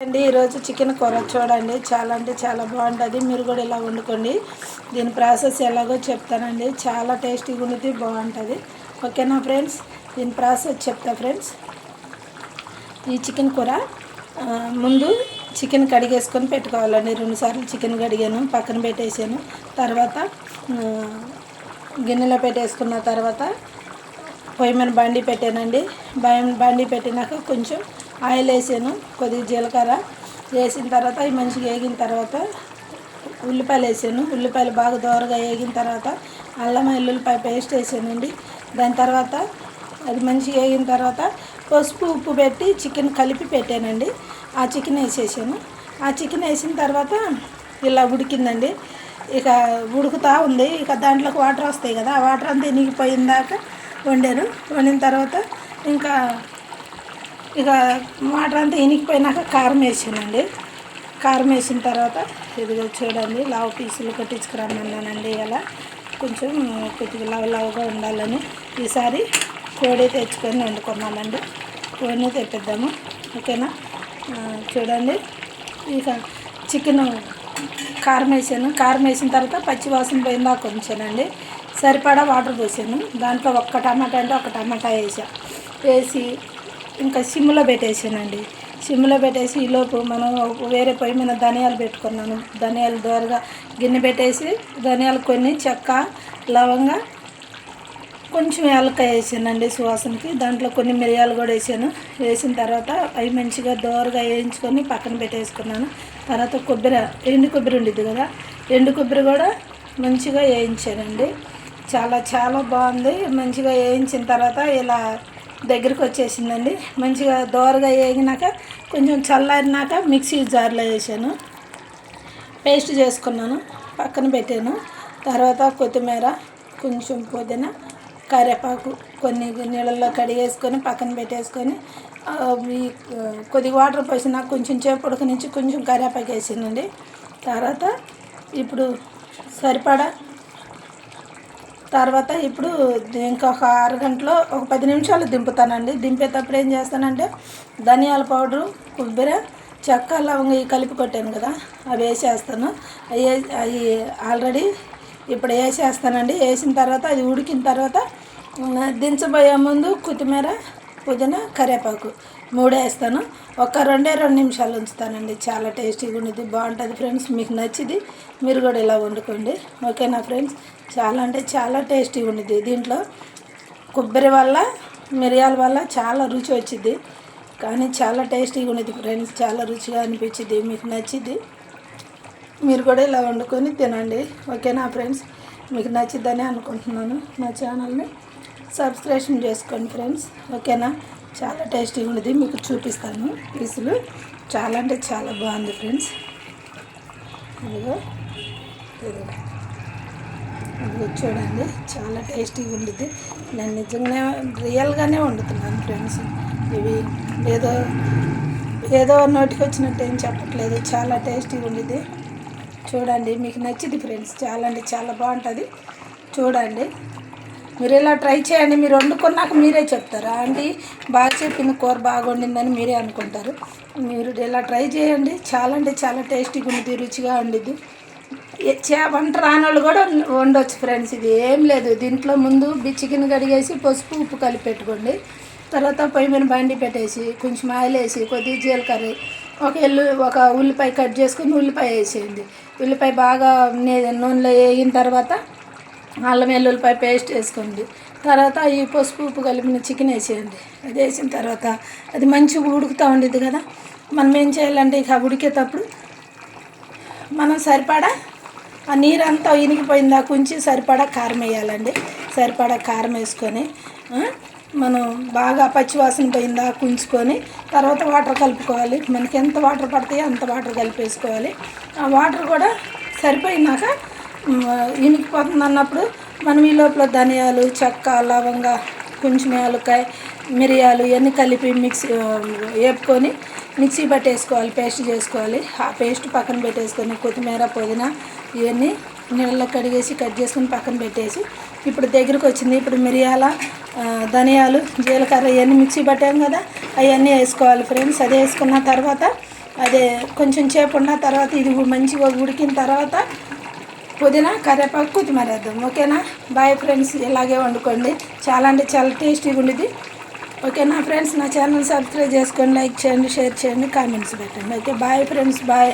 అండి ఈరోజు చికెన్ కూర చూడండి. చాలా అంటే చాలా బాగుంటుంది. మీరు కూడా ఇలా వండుకోండి. దీని ప్రాసెస్ ఎలాగో చెప్తానండి. చాలా టేస్టీగా ఉంటుంది, బాగుంటుంది. ఓకేనా ఫ్రెండ్స్, దీని ప్రాసెస్ చెప్తా ఫ్రెండ్స్. ఈ చికెన్ కూర ముందు చికెన్ కడిగేసుకొని పెట్టుకోవాలండి. 2 సార్లు చికెన్ కడిగాను, పక్కన పెట్టేసాను. తర్వాత గిన్నెలో పెట్టేసుకున్న తర్వాత పొయ్యి మీద బండి పెట్టానండి. బండి పెట్టినాక కొంచెం ఆయిల్ వేసాను, కొద్దిగా జీలకర్ర వేసిన తర్వాత అవి మంచిగా వేగిన తర్వాత ఉల్లిపాయలు వేసాను. ఉల్లిపాయలు బాగా దోరగా వేగిన తర్వాత అల్లం వెల్లుల్లిపాయ పేస్ట్ వేసానండి. దాని తర్వాత అది మంచిగా వేగిన తర్వాత పసుపు ఉప్పు పెట్టి చికెన్ కలిపి పెట్టానండి. ఆ చికెన్ వేసేసాను. ఆ చికెన్ వేసిన తర్వాత ఇలా ఉడికిందండి. ఇక ఉడుకుతూ ఉంది. ఇక దాంట్లోకి వాటర్ వస్తాయి కదా, ఆ వాటర్ అంతా ఇనిగిపోయిన దాకా వండాను. వండిన తర్వాత ఇక వాటర్ అంతా ఇనికిపోయినాక కారం వేసానండి. కారం వేసిన తర్వాత ఇదిగో చూడండి, లావు పీసులు కొట్టించుకురమ్మన్నానండి. ఇలా కొంచెం కొద్దిగా లవగా ఉండాలని ఈసారి కోడి తెచ్చుకొని వండుకున్నామండి. కోడిని తెప్పిద్దాము. ఓకేనా, చూడండి. ఇక చికెన్ కారం వేసాను. కారం వేసిన తర్వాత పచ్చి వాసన పోయిందాక ఉంచానండి. సరిపడా వాటర్ పోసాను. దాంట్లో ఒక్క టమాటా అంటే ఒక టమాటా వేసి ఇంకా సిమ్లో పెట్టేసానండి. సిమ్లో పెట్టేసి ఈలోపు మనం వేరే పొయ్యి మీద ధనియాలు పెట్టుకున్నాను. ధనియాలు దోరగా గిన్నె పెట్టేసి ధనియాలు కొన్ని, చెక్క, లవంగా, కొంచెం యాలక్కాయ వేసానండి సువాసనకి. దాంట్లో కొన్ని మిరియాలు కూడా వేసాను. వేసిన తర్వాత అవి మంచిగా దోరగా వేయించుకొని పక్కన పెట్టేసుకున్నాను. తర్వాత ఎండు కొబ్బరి ఉండిద్ది కదా, ఎండు కొబ్బరి కూడా మంచిగా వేయించానండి. చాలా చాలా బాగుంది. మంచిగా వేయించిన తర్వాత ఇలా దగ్గరికి వచ్చేసిందండి. మంచిగా దోరగా వేగినాక కొంచెం చల్లారినాక మిక్సీ జార్లో వేసాను, పేస్ట్ చేసుకున్నాను, పక్కన పెట్టాను. తర్వాత కొత్తిమీర, కొంచెం పుదీనా, కరివేపాకు కొన్ని నీళ్ళల్లో కడిగేసుకొని పక్కన పెట్టేసుకొని కొద్దిగా వాటర్ పోసిన కొంచెం చేపు ఉడకనించి కొంచెం కరివేపాకు వేసానండి. తర్వాత ఇప్పుడు సరిపడా ఇప్పుడు ఇంకొక అరగంటలో ఒక 10 నిమిషాలు దింపుతానండి. దింపేటప్పుడు ఏం చేస్తానంటే ధనియాల పౌడరు, కొబ్బరి, చెక్క, లవంగా కలిపి కొట్టాను కదా, అవి వేసేస్తాను. అవి ఆల్రెడీ ఇప్పుడు వేసేస్తానండి. వేసిన తర్వాత అది ఉడికిన తర్వాత దించబోయే ముందు కొత్తిమీర, పుదీనా, కరివేపాకు 3 వేస్తాను. ఒక 2 నిమిషాలు ఉంచుతానండి. చాలా టేస్టీగా ఉండేది, బాగుంటుంది ఫ్రెండ్స్. మీకు నచ్చిది మీరు కూడా ఇలా వండుకోండి. ఓకేనా ఫ్రెండ్స్, చాలా అంటే చాలా టేస్టీగా ఉండేది. దీంట్లో కొబ్బరి వల్ల, మిరియాల వల్ల చాలా రుచి వచ్చింది. కానీ చాలా టేస్టీగా ఉండేది ఫ్రెండ్స్. చాలా రుచిగా అనిపించింది. మీకు నచ్చిద్ది, మీరు కూడా ఇలా వండుకొని తినండి. ఓకేనా ఫ్రెండ్స్, మీకు నచ్చిద్దని అనుకుంటున్నాను. నా ఛానల్ని సబ్స్క్రైబ్ చేసుకోండి ఫ్రెండ్స్. ఓకేనా, చాలా టేస్టీగా ఉండేది. మీకు చూపిస్తాను పీసులు. చాలా అంటే చాలా బాగుంది ఫ్రెండ్స్. ఇదిగో చూడండి, చాలా టేస్టీగా ఉండేది. నేను నిజంగా రియల్గానే వండుతున్నాను ఫ్రెండ్స్. ఇవి ఏదో నోటికి వచ్చినట్టు ఏం చెప్పట్లేదు. చాలా టేస్టీగా ఉండేది. చూడండి, మీకు నచ్చింది ఫ్రెండ్స్. చాలా అంటే చాలా బాగుంటుంది. చూడండి, మీరు ఇలా ట్రై చేయండి. మీరు వండుకున్నాక మీరే చెప్తారు, ఆంటీ బాగా చెప్పింది, కూర బాగా వండిందని మీరే అనుకుంటారు. మీరు ఇలా ట్రై చేయండి. చాలా అంటే చాలా టేస్టీగా ఉండేది, రుచిగా ఉండేది. వంట రానోళ్ళు కూడా వండవచ్చు ఫ్రెండ్స్. ఇది ఏం లేదు. దీంట్లో ముందు చికెన్ కడిగేసి పసుపు ఉప్పు కలిపి పెట్టుకోండి. తర్వాత పొయ్యి మీద బండి పెట్టేసి కొంచెం ఆయిల్ వేసి కొద్దిగా జీలకర్ర, ఒక ఉల్లిపాయ కట్ చేసుకుని ఉల్లిపాయ వేసేయండి. ఉల్లిపాయ బాగా నూనెలో వేగిన తర్వాత అల్లం వెల్లుల్లిపాయ పేస్ట్ వేసుకోండి. తర్వాత ఈ పసుపు ఉప్పు కలిపిన చికెన్ వేసేయండి. అది వేసిన తర్వాత అది మంచిగా ఉడుకుతూ ఉండేది కదా, మనం ఏం చేయాలంటే ఇక ఉడికేటప్పుడు మనం సరిపడా ఆ నీరంతా ఇనిగిపోయిందా కొంచెం సరిపడా కారం వేయాలండి. సరిపడా కారం వేసుకొని మనం బాగా పచ్చివాసన పోయిందా ఉంచుకొని తర్వాత వాటర్ కలుపుకోవాలి. మనకి ఎంత వాటర్ పడతాయో అంత వాటర్ కలిపేసుకోవాలి. ఆ వాటర్ కూడా సరిపోయినాక ఇనికిపోతుంది అన్నప్పుడు మనం ఈ లోపల ధనియాలు, చెక్క, లవంగా, కొంచెం యాలక్కాయ, మిరియాలు ఇవన్నీ కలిపి వేపుకొని మిక్సీ పట్టేసుకోవాలి, పేస్ట్ చేసుకోవాలి. ఆ పేస్ట్ పక్కన పెట్టేసుకొని కొత్తిమీర, పుదీనా ఇవన్నీ నీళ్ళలో కడిగేసి కట్ చేసుకొని పక్కన పెట్టేసి ఇప్పుడు దగ్గరికి వచ్చింది. ఇప్పుడు ధనియాలు, జీలకర్ర ఇవన్నీ మిక్సీ పట్టాం కదా, అవన్నీ వేసుకోవాలి ఫ్రెండ్స్. అది వేసుకున్న తర్వాత అదే కొంచెం సేపు ఉన్న తర్వాత ఇది మంచిగా ఉడికిన తర్వాత పుదీనా కరివేపాకు కొత్తిమీర వేద్దాం. ఓకేనా? Bye friends. ఇలాగే వండుకోండి, చాలా అంటే చాలా టేస్టీగా ఉండేది. ఓకేనా ఫ్రెండ్స్? నా ఛానల్ సబ్స్క్రైబ్ చేసుకొని లైక్ చేయండి, షేర్ చేయండి, కామెంట్స్ పెట్టండి. Okay bye friends, bye.